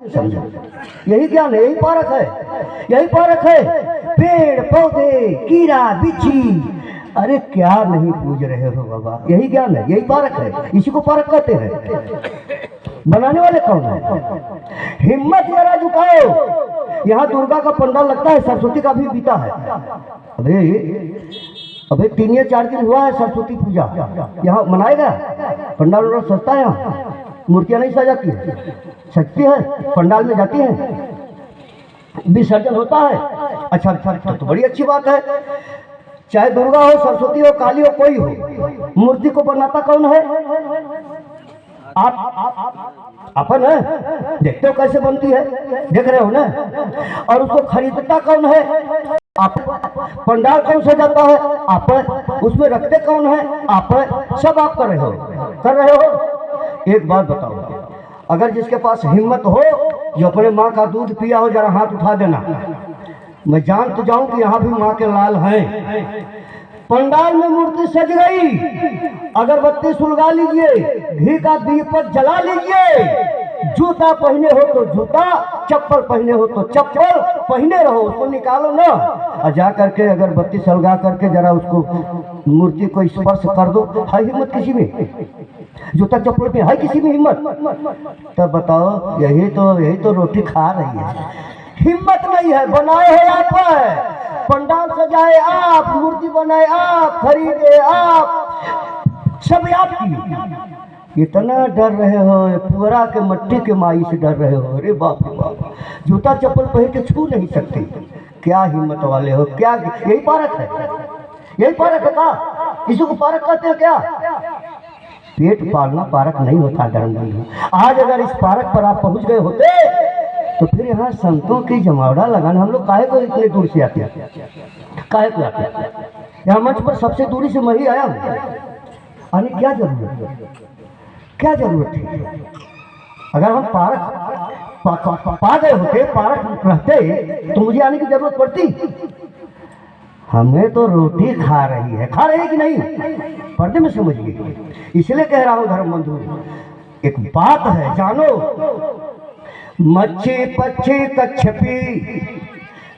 समझो, यही ज्ञान है, यही पारक है, यही पारक है। पेड़ पौधे कीड़ा बिच्छी, अरे क्या नहीं पूज रहे हो बाबा, यही ज्ञान है, यही पारक है, इसी को पारक कहते हैं। बनाने वाले कौन है? हिम्मत जरा जुटाओ। यहाँ दुर्गा का पंडाल लगता है, सरस्वती का भी बीता है। अबे 3 या 4 दिन हुआ है सरस्वती पूजा, यहाँ मनाएगा। पंडाल वाला सस्ता है, यहाँ मूर्तियां नहीं सजाती है, सजती है, पंडाल में जाती है, विसर्जन होता है। अच्छा तो बड़ी अच्छी बात है। चाहे दुर्गा हो, सरस्वती हो, काली हो, कोई हो, मूर्ति को बनाता कौन है? आप अपन है, देखते हो कैसे बनती है, देख रहे हो ना। और उसको खरीदता कौन है? आप। पंडाल कौन सजाता है? आप। उसमें रखते कौन है? आप। सब आप कर रहे हो। एक बात बताओ, अगर जिसके पास हिम्मत हो, जो अपने माँ का दूध पिया हो, जरा हाथ उठा देना। मैं जान तो जाऊं कि यहाँ भी माँ के लाल हैं। पंडाल में मूर्ति सज गई, अगरबत्ती सुलगा लीजिए, घी का दीपक जला लीजिए, जूता पहने हो तो जूता, चप्पल पहने हो तो चप्पल पहने रहो, उसको निकालो ना, और जा करके अगरबत्ती सलगा करके जरा उसको मूर्ति को स्पर्श कर दो। है हिम्मत किसी में? जूता चप्पल पे है किसी में हिम्मत? तब बताओ, यही तो रोटी खा रही है। हिम्मत नहीं है, बनाए हो आप, पंडाल सजाए आप, मूर्ति बनाए आप, खरीदे आप, सब आपकी। इतना डर रहे हो, पुअरा के मट्टी के माई से डर रहे हो। अरे बाप रे बाप, जूता चप्पल पहन के छू नहीं सकते। क्या हिम्मत वाले हो, क्या यही पारक है? यही पारक है का? इसी को पारक कहते हैं क्या? पेट पालना पारक नहीं होता धर्म बंधु। आज अगर इस पारक पर आप पहुंच गए होते तो फिर यहाँ संतों की जमावड़ा लगाना, हम लोग काहे को इतने दूर से आते हैं? काहे को आते हैं? यहाँ मंच पर सबसे दूरी से मैं ही आया हूँ। आने क्या जरूरत है? क्या जरूरत थी? अगर हम पारक पा गए होते, पारक रहते, तो मुझे आने की जरूरत पड़ती? हमें तो रोटी खा रही है कि नहीं, पर्दे में समझिए। इसलिए कह रहा हूँ धर्म बंधु, एक बात है जानो, मच्छी पक्षी कच्छपी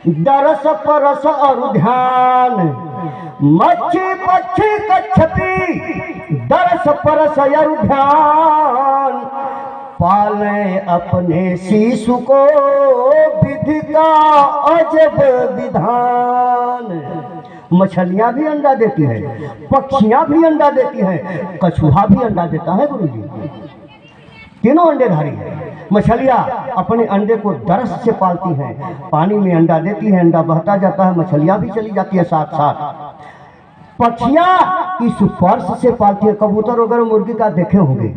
दरस परस और ध्यान, मच्छी पक्षी कच्छपी दरस परस और ध्यान, पाले अपने शिशु को विधि का अजब विधान। मछलियां भी अंडा देती है, पक्षियां भी अंडा देती हैं, कछुआ भी अंडा देता है गुरुजी। तीनों अंडेधारी है। मछलियां अपने अंडे को दरस से पालती हैं, पानी में अंडा देती है, अंडा बहता जाता है, मछलियां भी चली जाती है साथ साथ। पक्षियां इस स्पर्श से पालती है, कबूतर वगैरह मुर्गी का देखे होंगे।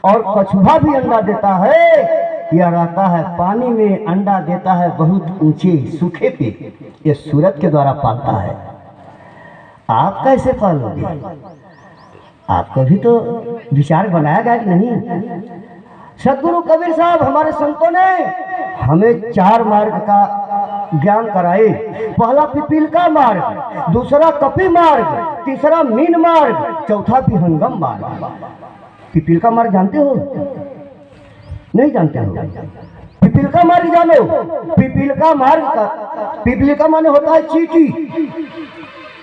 और कछुआ भी अंडा देता है, यह रहता है पानी में, अंडा देता है बहुत ऊंचे सूखे पे, ये सूरज के द्वारा पालता है। आप कैसे पालोगे? आपको भी तो विचार बनाया गया कि नहीं? सदगुरु कबीर साहब हमारे संतों ने हमें 4 मार्ग का ज्ञान कराए। पहला पिपील का मार्ग, दूसरा कपि मार्ग, तीसरा मीन मार्ग, चौथा विहंगम मार्ग। पिपील का मार्ग जानते हो? नहीं जानते हो? पिपील का मार्ग जानो। पिपील का माने होता है चींटी।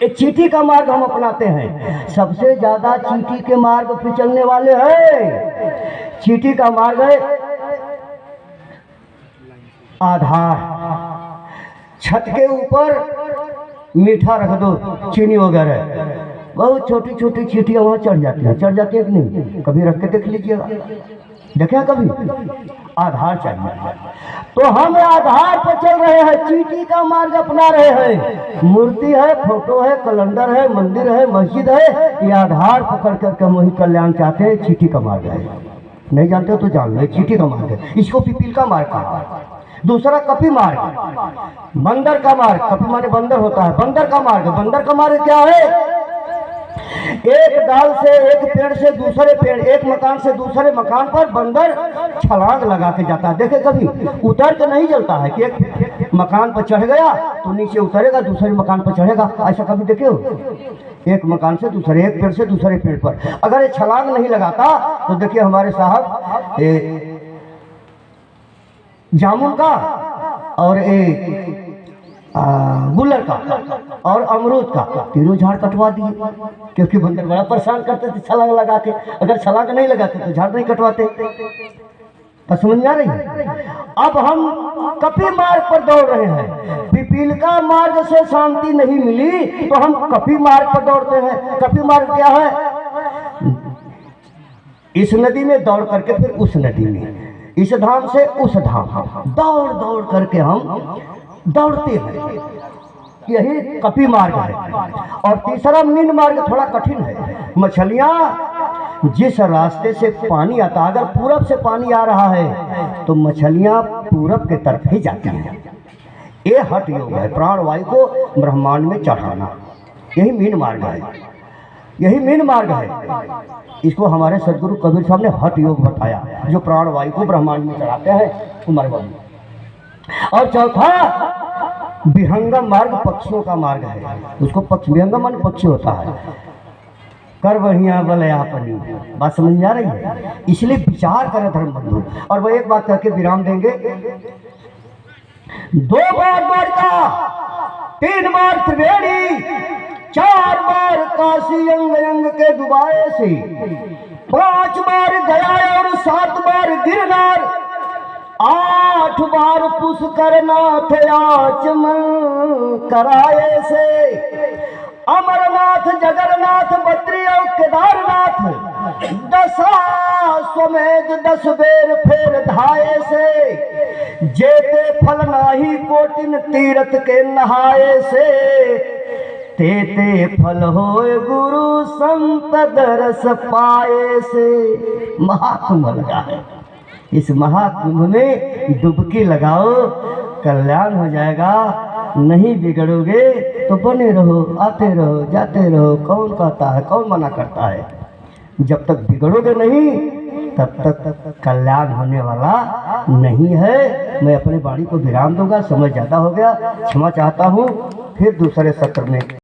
एक चींटी का मार्ग हम अपनाते हैं। सबसे ज्यादा चींटी के मार्ग पे चलने वाले हैं। चींटी का मार्ग है आधार, छत के ऊपर मीठा रख दो, चीनी वगैरह, बहुत छोटी छोटी चींटियां वहां चढ़ जाती है कि नहीं? कभी रख के देख लीजिएगा, देखा कभी? आधार चाहिए। तो हम आधार पर चल रहे हैं, चींटी का मार्ग अपना रहे हैं। मूर्ति है, फोटो है, कैलेंडर है, मंदिर है, मस्जिद है, ये आधार पकड़ करके हम वही कल्याण चाहते हैं। चींटी का मार्ग है, नहीं जानते हो तो जान लो, चींटी का मार्ग है। इसको पिपील का मार्ग कहा। दूसरा कपि मार्ग, बंदर का मार्ग, कपि माने बंदर होता है। बंदर का मार्ग क्या है? एक डाल से, एक पेड़ से दूसरे पेड़, एक मकान से दूसरे मकान पर बंदर छलांग लगा के जाता है। देखे कभी? उतर के नहीं चलता है कि एक मकान पर चढ़ गया तो नीचे उतरेगा, दूसरे मकान पर चढ़ेगा, ऐसा कभी देखे हो? एक मकान से दूसरे, एक पेड़ से दूसरे पेड़ पर। अगर ये छलांग नहीं लगाता तो देखिए हमारे साहब जामुन का और एक गुल्लर का और अमरूद का, तीनों झाड़ कटवा दिए, क्योंकि बंदर बड़ा परेशान करते थे छलांग लगा के। अगर छलांग नहीं लगाते तो झाड़ नहीं कटवाते। तो समझ में आ रही है? अब हम कपी मार्ग पर दौड़ रहे हैं। पिपीलिका मार्ग से शांति नहीं मिली तो हम कपी मार्ग पर दौड़ते हैं। कपी मार्ग क्या है? इस नदी में दौड़ करके फिर उस नदी में, इस धाम से उस धाम, दौड़ दौड़ करके हम दौड़ते हैं। यही कपी मार्ग है। और तीसरा मीन मार्ग थोड़ा कठिन है। मछलियां जिस रास्ते से पानी आता, अगर पूरब से पानी आ रहा है तो मछलियां पूरब के तरफ ही जाती हैं। ये हठ योग है, प्राणवायु को ब्रह्मांड में चढ़ाना। यही मीन मार्ग है, यही मीन मार्ग है। इसको हमारे सदगुरु कबीर साहब ने हठ योग बताया, जो प्राणवायु को ब्रह्मांड में चढ़ाते हैं कुमार बाबू। और चौथा विहंगम मार्ग पक्षियों का मार्ग है। उसको पक्षी, विहंगम मान पक्षी होता है। कर बढ़िया बलयापनी, बात समझ में आ रही है? इसलिए विचार करें धर्म बंधु। और वह एक बात करके विराम देंगे। 2 बार द्वारका, 3 बार त्रिवेणी, 4 बार काशी अंग अंग के डुबाए से, 5 बार गया और 7 बार गिरनार, 8 बार पुष्करनाथ आचमन कराए से, अमरनाथ जगन्नाथ बद्री और केदारनाथ, 10 स्वमेध 10 बेर फेर धाये से, जेते फल नाही कोटिन तीरथ के नहाए से, तेते फल होए गुरु संत दरस पाए से। महाकुंभ लगा है, इस महाकुंभ में डुबकी लगाओ, कल्याण हो जाएगा। नहीं बिगड़ोगे तो बने रहो, आते रहो, जाते रहो। कौन कहता है, कौन मना करता है? जब तक बिगड़ोगे नहीं तब तक कल्याण होने वाला नहीं है। मैं अपनी वाणी को विराम दूंगा, समय ज़्यादा हो गया, क्षमा चाहता हूँ। फिर दूसरे सत्र में